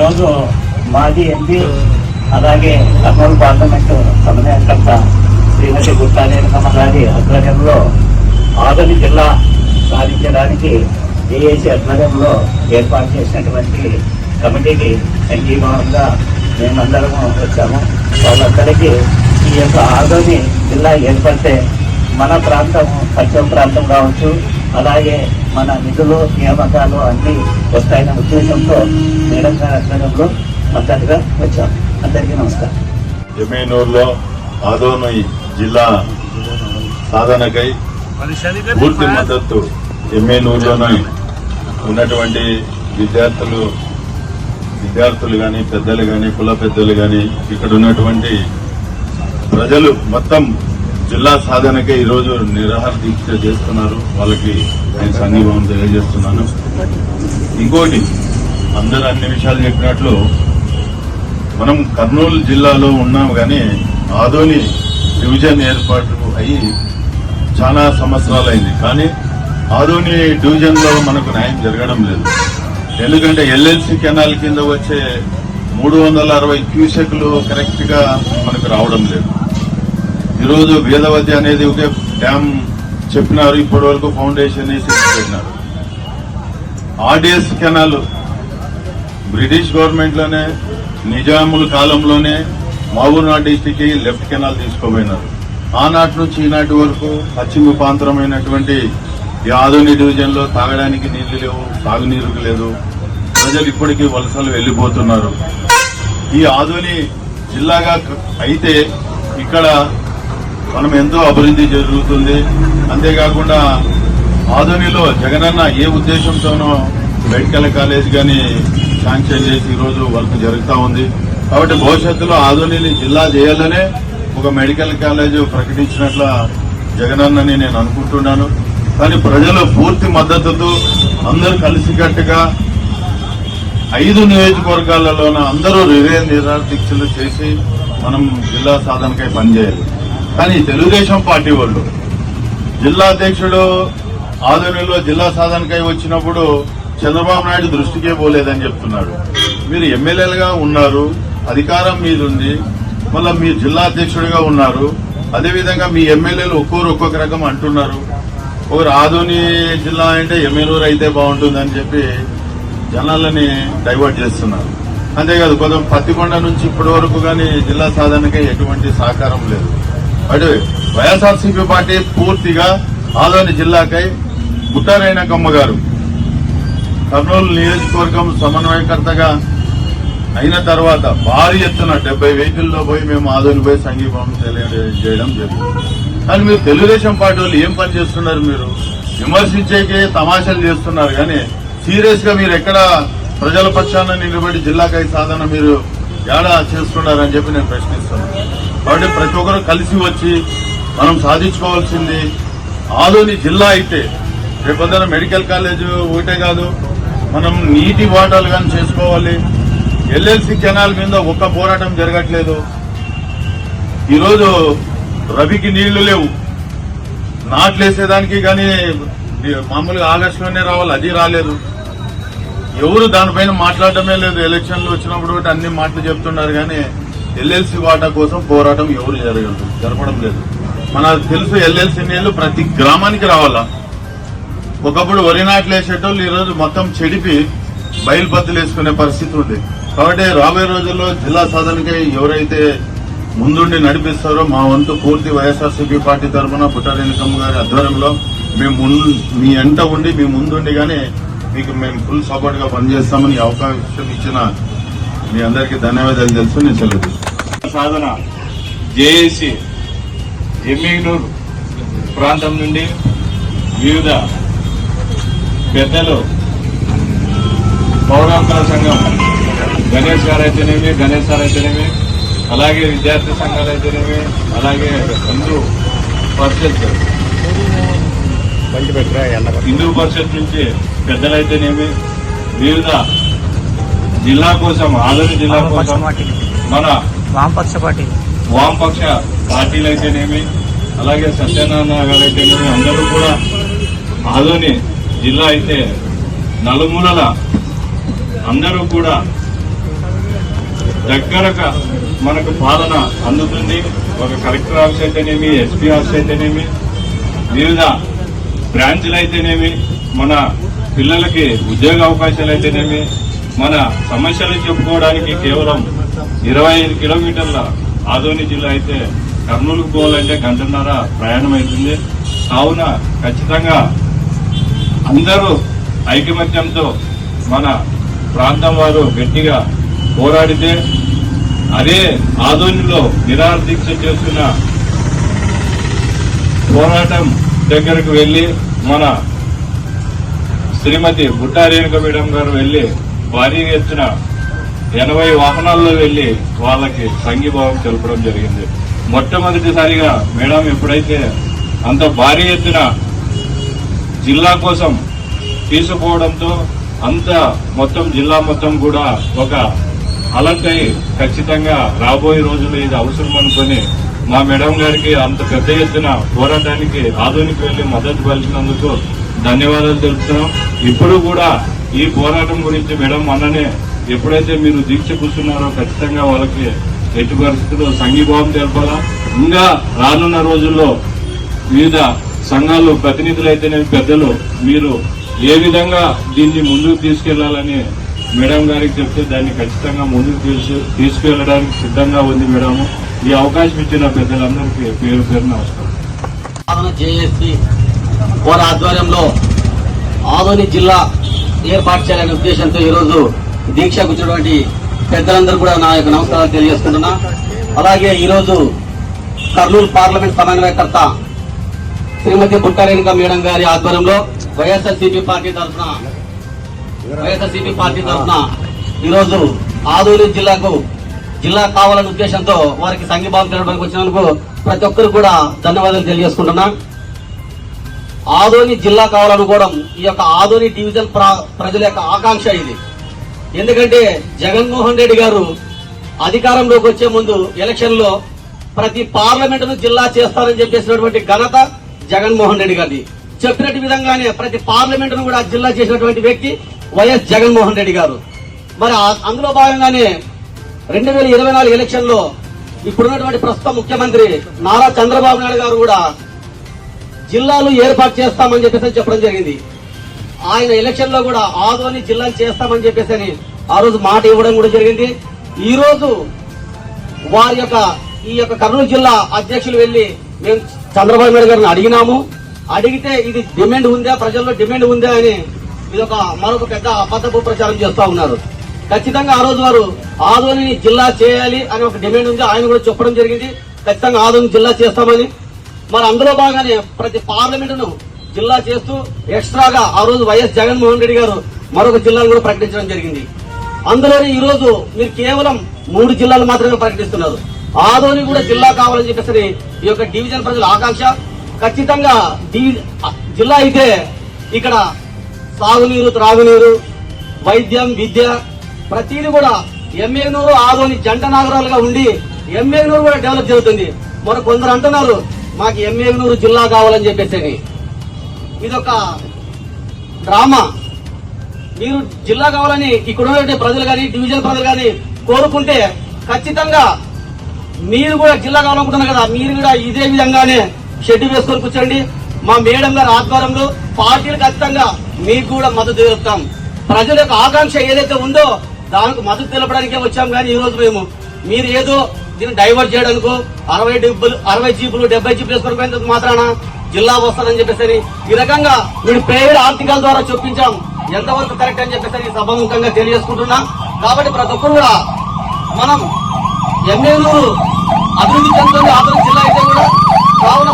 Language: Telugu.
ఈరోజు మాజీ ఎంపీ అలాగే కర్నూలు పార్లమెంటు సమన్వయకర్త శ్రీమతి గుట్టా రేణుకమ్మ గారి ఆధ్వర్యంలో ఆదోని జిల్లా సాధించడానికి ఏఏసీ ఆధ్వర్యంలో ఏర్పాటు చేసినటువంటి కమిటీకి సంఘీభావంగా మేమందరము వచ్చాము. వాళ్ళందరికీ ఈ యొక్క ఆదోని జిల్లా ఏర్పడితే మన ప్రాంతం పశ్చిమ ప్రాంతం కావచ్చు, అలాగే మన నిధులు నియామకాలు అన్నీ వస్తాయనే ఉద్దేశంతో మేడం గారి ఆధ్వర్యంలో మద్దతుగా వచ్చాము. అందరికీ నమస్కారం. ఎమ్మెనూరులో ఆదోని జిల్లా సాధనకై పూర్తి మద్దతు ఎమ్మెనూరులోనే ఉన్నటువంటి విద్యార్థులు కానీ పెద్దలు కానీ కుల పెద్దలు కానీ ఇక్కడ ఉన్నటువంటి ప్రజలు మొత్తం జిల్లా సాధనకే ఈరోజు నిరాహార దీక్ష చేస్తున్నారు. వాళ్ళకి నేను సంఘీభావం తెలియజేస్తున్నాను. ఇంకోటి అందరూ అన్ని విషయాలు చెప్పినట్లు మనం కర్నూలు జిల్లాలో ఉన్నాం కానీ ఆదోని డివిజన్ ఏర్పాటు అయ్యి చాలా సంవత్సరాలైంది. కానీ ఆదోని డివిజన్లో మనకు న్యాయం జరగడం లేదు. ఎందుకంటే ఎల్ఎల్సి కెనాల్ కింద వచ్చే 360 క్యూసెక్లు కరెక్ట్ గా మనకు రావడం లేదు. ఈరోజు వేదవతి అనేది ఒకే డ్యామ్ చెప్పినారు, ఇప్పటి వరకు ఫౌండేషన్ వేసి పెట్టినారు. ఆర్డీఎస్ కెనాల్ బ్రిటిష్ గవర్నమెంట్ లోనే నిజాముల కాలంలోనే మహబూబ్నగర్ డిస్టిక్ కి లెఫ్ట్ కెనాల్ తీసుకోపోయినారు. ఆనాటి నుంచి ఈనాటి వరకు పశ్చిమ ప్రాంతమైనటువంటి ఈ ఆదోని డివిజన్ లో తాగడానికి నీళ్లు లేవు, సాగునీరు లేదు. ప్రజలు ఇప్పటికీ వలసలు వెళ్లిపోతున్నారు. ఈ ఆదోని జిల్లాగా అయితే ఇక్కడ మనం ఎంతో అభివృద్ధి జరుగుతుంది. అంతేకాకుండా ఆదోనిలో జగనన్న ఏ ఉద్దేశంతోనో మెడికల్ కాలేజ్ గాని శాంక్షన్ చేసి ఈరోజు వర్క్ జరుగుతూ ఉంది. కాబట్టి భవిష్యత్తులో ఆదోనిని జిల్లా చేయాలనే ఒక మెడికల్ కాలేజ్ ప్రకటించినట్ల జగనన్నని నేను అనుకుంటున్నాను. కానీ ప్రజలు పూర్తి మద్దతుతో అందరూ కలిసికట్టుగా 5 నియోజకవర్గాలలోన అందరూ నిరాహార దీక్షలు చేసి మనం జిల్లా సాధనకై పనిచేయాలి. కానీ తెలుగుదేశం పార్టీ వాళ్ళు జిల్లా అధ్యక్షుడు ఆదోనిలో జిల్లా సాధనకై వచ్చినప్పుడు చంద్రబాబు నాయుడు దృష్టికే పోలేదని చెప్తున్నాడు. మీరు ఎమ్మెల్యేలుగా ఉన్నారు, అధికారం మీదుంది, మళ్ళీ మీరు జిల్లా అధ్యక్షుడిగా ఉన్నారు. అదేవిధంగా మీ ఎమ్మెల్యేలు ఒక్కొక్క రకం అంటున్నారు. ఒకరు ఆదోని జిల్లా అంటే ఎమ్మెల్యేలు అయితే బాగుంటుందని చెప్పి జనాలని డైవర్ట్ చేస్తున్నారు. అంతేకాదు కొంచెం పత్తికొండ నుంచి ఇప్పటి వరకు కానీ జిల్లా సాధనకై ఎటువంటి సహకారం లేదు. అటు వైఎస్ఆర్సీపీ పార్టీ పూర్తిగా ఆదోని జిల్లాకై గుట్టా రేణుకమ్మ గారు కర్నూలు నియోజకవర్గం సమన్వయకర్తగా అయిన తర్వాత భారీ ఎత్తున 70 వెహికల్లో పోయి మేము ఆదోని పోయి సంఘీభావం చేయడం జరిగింది. కానీ మీరు తెలుగుదేశం పార్టీ వాళ్ళు ఏం పని చేస్తున్నారు? మీరు విమర్శించేకి తమాషాలు చేస్తున్నారు. కానీ సీరియస్ గా మీరు ఎక్కడ ప్రజల పక్షాన నిలబడి జిల్లాకై సాధన మీరు ఏడా చేస్తున్నారని చెప్పి నేను ప్రశ్నిస్తున్నాను. కాబట్టి ప్రతి ఒక్కరు కలిసి వచ్చి మనం సాధించుకోవాల్సింది ఆదోని జిల్లా అయితే రేపొద్దున మెడికల్ కాలేజ్ ఒకటే కాదు, మనం నీటి వాటాలు కానీ చేసుకోవాలి. ఎల్ఎల్సి కెనాల్ మీద ఒక్క పోరాటం జరగట్లేదు. ఈరోజు రబీకి నీళ్లు లేవు, నాట్లేసేదానికి కానీ మామూలుగా ఆగస్టులోనే రావాలి, అది రాలేదు. ఎవరు దానిపైన మాట్లాడటమే లేదు. ఎలక్షన్లు వచ్చినప్పుడు అన్ని మాటలు చెప్తున్నారు కానీ ఎల్ఎల్సి వాటా కోసం పోరాటం ఎవరు జరపడం లేదు. మనకు తెలుసు ఎల్ఎల్సి నీళ్లు ప్రతి గ్రామానికి రావాలా. ఒకప్పుడు వరి నాట్లు వేసేటోళ్ళు ఈరోజు మొత్తం చెడిపి బయలుపత్తులు వేసుకునే పరిస్థితి ఉంది. కాబట్టి రాబోయే రోజుల్లో జిల్లా సాధనకై ఎవరైతే ముందుండి నడిపిస్తారో మా వంతు పూర్తి వైఎస్ఆర్సీపీ పార్టీ తరఫున గుట్టా రేణుకమ్మ గారి ఆధ్వర్యంలో మేము మీ ఎంట ఉండి మీ ముందుండి కానీ మీకు మేము ఫుల్ సపోర్ట్ గా పనిచేస్తామని అవకాశం ఇచ్చిన మీ అందరికీ ధన్యవాదాలు తెలుసు. నేను సెలవు సాధన జేఏసీ ఎమ్మెనూరు ప్రాంతం నుండి వివిధ పెద్దలు పౌర హక్కుల సంఘం గణేష్ సార్ అయితేనేమి అలాగే విద్యార్థి సంఘాలు అయితేనేమి అలాగే హిందూ పరిషత్ నుంచి పెద్దలైతేనేమి వివిధ జిల్లా కోసం ఆదోని జిల్లా కోసం మన వామపక్ష పార్టీలు అయితేనేమి అలాగే సత్యనారాయణ గారు అయితేనేమి అందరూ కూడా ఆదోని జిల్లా అయితే నలుమూలల అందరూ కూడా దగ్గరగా మనకు పాలన అందుతుంది. ఒక కలెక్టర్ ఆఫీస్ అయితేనేమి, ఎస్పీ ఆఫీస్ అయితేనేమి, వివిధ బ్రాంచ్లు అయితేనేమి, మన పిల్లలకి ఉద్యోగ అవకాశాలు అయితేనేమి, మన సమస్యలు చెప్పుకోవడానికి కేవలం 25 కిలోమీటర్ల ఆదోని జిల్లా అయితే కర్నూలుకు పోవాలంటే గంటన్నర ప్రయాణం అవుతుంది. కావున ఖచ్చితంగా అందరూ ఐకమత్యంతో మన ప్రాంతం వారు గట్టిగా పోరాడితే అదే ఆదోనిలో నిరాహార దీక్ష చేస్తున్న పోరాటం దగ్గరకు వెళ్లి మన శ్రీమతి బుట్టా రేణుక మేడం గారు వెళ్లి భారీ ఎత్తున 80 వాహనాల్లో వెళ్లి వాళ్ళకి సంఘీభావం తెలపడం జరిగింది. మొట్టమొదటిసారిగా మేడం ఎప్పుడైతే అంత భారీ ఎత్తున జిల్లా కోసం తీసుకోవడంతో అంత మొత్తం జిల్లా మొత్తం కూడా ఒక అలర్ట్ అయి ఖచ్చితంగా రాబోయే రోజుల్లో ఇది అవసరం అనుకుని మా మేడం గారికి అంత పెద్ద ఎత్తున పోరాటానికి ఆదోనికి వెళ్లి మద్దతు పలికినందుకు ధన్యవాదాలు తెలుపుతున్నాం. ఇప్పుడు కూడా ఈ పోరాటం గురించి మేడం అన్ననే ఎప్పుడైతే మీరు దీక్ష కూర్చున్నారో ఖచ్చితంగా వాళ్ళకి ఎట్టి పరిస్థితుల్లో సంఘీభావం తెలపాలా. ఇంకా రానున్న రోజుల్లో వివిధ సంఘాలు ప్రతినిధులైతేనే పెద్దలు మీరు ఏ విధంగా దీన్ని ముందుకు తీసుకెళ్లాలని మేడం గారికి చెప్తే దాన్ని ఖచ్చితంగా ముందుకు తీసుకెళ్లడానికి సిద్ధంగా ఉంది మేడం. ఈ అవకాశం ఇచ్చిన పెద్దలందరికీ పేరు పేరు నమస్కారం. జేఏసీ వారి ఆధ్వర్యంలో ఆదోని జిల్లా ఏర్పాటు చేయాలనే ఉద్దేశంతో ఈరోజు దీక్షకు వచ్చినటువంటి పెద్దలందరూ కూడా నా యొక్క నమస్కారాలు తెలియజేస్తున్నా. అలాగే ఈరోజు కర్నూలు పార్లమెంట్ సమన్వయకర్త శ్రీమతి బుట్టా రేణుక మేడం గారి ఆధ్వర్యంలో వైఎస్ఆర్సీపీ పార్టీ తరఫున ఈరోజు ఆదోని జిల్లా కావాలనే ఉద్దేశంతో వారికి సంఘీభావం తెలపడానికి వచ్చినందుకు ప్రతి ఒక్కరు కూడా ధన్యవాదాలు తెలియజేసుకుంటున్నా. ఆదోని జిల్లా కావాలనుకోవడం ఈ యొక్క ఆదోని డివిజన్ ప్రజల యొక్క ఆకాంక్ష ఇది. ఎందుకంటే జగన్మోహన్ రెడ్డి గారు అధికారంలోకి వచ్చే ముందు ఎలక్షన్ లో ప్రతి పార్లమెంటును జిల్లా చేస్తారని చెప్పేసినటువంటి ఘనత జగన్మోహన్ రెడ్డి గారిది. చెప్పినట్టు విధంగానే ప్రతి పార్లమెంటును కూడా జిల్లా చేసినటువంటి వ్యక్తి వైఎస్ జగన్మోహన్ రెడ్డి గారు. మరి అందులో భాగంగానే 2024 ఎలక్షన్ లో ఇప్పుడున్నటువంటి ప్రస్తుత ముఖ్యమంత్రి నారా చంద్రబాబు నాయుడు గారు కూడా జిల్లాలు ఏర్పాటు చేస్తామని చెప్పేసి చెప్పడం జరిగింది. ఆయన ఎలక్షన్ లో కూడా ఆదోని జిల్లాలు చేస్తామని చెప్పేసి ఆ రోజు మాట ఇవ్వడం కూడా జరిగింది. ఈ రోజు వారి యొక్క ఈ యొక్క కర్నూలు జిల్లా అధ్యక్షులు వెళ్లి మేము చంద్రబాబు నాయుడు గారిని అడిగినాము. అడిగితే ఇది డిమాండ్ ఉందా, ప్రజల్లో డిమాండ్ ఉందా అని ఇది మరొక పెద్ద అబద్ధపు ప్రచారం చేస్తా ఉన్నారు. ఖచ్చితంగా ఆ రోజు వారు ఆదోని జిల్లా చేయాలి అని ఒక డిమాండ్ ఉంది. ఆయన కూడా చెప్పడం జరిగింది ఖచ్చితంగా ఆదోని జిల్లా చేస్తామని. మరి అందులో భాగంగానే ప్రతి పార్లమెంటును జిల్లా చేస్తూ ఎక్స్ట్రాగా ఆ రోజు వైఎస్ జగన్మోహన్ రెడ్డి గారు మరొక జిల్లాను కూడా ప్రకటించడం జరిగింది. అందులోనే ఈ రోజు మీరు కేవలం 3 జిల్లాలు మాత్రమే ప్రకటిస్తున్నారు. ఆదోని కూడా జిల్లా కావాలని చెప్పేసి ఈ యొక్క డివిజన్ ప్రజల ఆకాంక్ష. ఖచ్చితంగా జిల్లా అయితే ఇక్కడ సాగునీరు, త్రాగునీరు, వైద్యం, విద్య ప్రతిదీ కూడా ఎమ్మెగనూరు ఆదోని జంట నగరాలుగా ఉండి ఎమ్మెగనూరు కూడా డెవలప్ జరుగుతుంది. మరి కొందరు అంటున్నారు మాకు ఎమ్మెగనూరు జిల్లా కావాలని చెప్పేసి. ఇదొక డ్రామా. మీరు జిల్లా కావాలని ఇక్కడ ఉన్నటువంటి ప్రజలు కానీ డివిజన్ ప్రజలు కానీ కోరుకుంటే ఖచ్చితంగా మీరు కూడా జిల్లా కావాలనుకుంటున్నారు కదా, మీరు కూడా ఇదే విధంగానే షెడ్ వేసుకొని కూర్చోండి. మా మేడం గారి ఆధ్వర్యంలో పార్టీలు ఖచ్చితంగా మీకు కూడా మద్దతు తెలుపుతాం. ప్రజల యొక్క ఆకాంక్ష ఏదైతే ఉందో దానికి మద్దతు తెలపడానికే వచ్చాం. కానీ ఈ రోజు మీరు ఏదో దీన్ని డైవర్ట్ చేయడానికో 60 జీపులు 70 జీపులు వేసుకొని మాత్రాన జిల్లా వస్తుందని చెప్పేసి ఈ రకంగా మీరు ప్రైవేట్ ఆర్టికల్ ద్వారా చొప్పించాం. ఎంతవరకు కరెక్ట్ అని చెప్పేసి సభాముఖంగా తెలియజేసుకుంటున్నా. కాబట్టి ప్రతి ఒక్కరు కూడా మనం ఎమ్మెల్యేలు అభివృద్ధి చెందుతుంది ఆదరణ జిల్లా అయితే కూడా కావున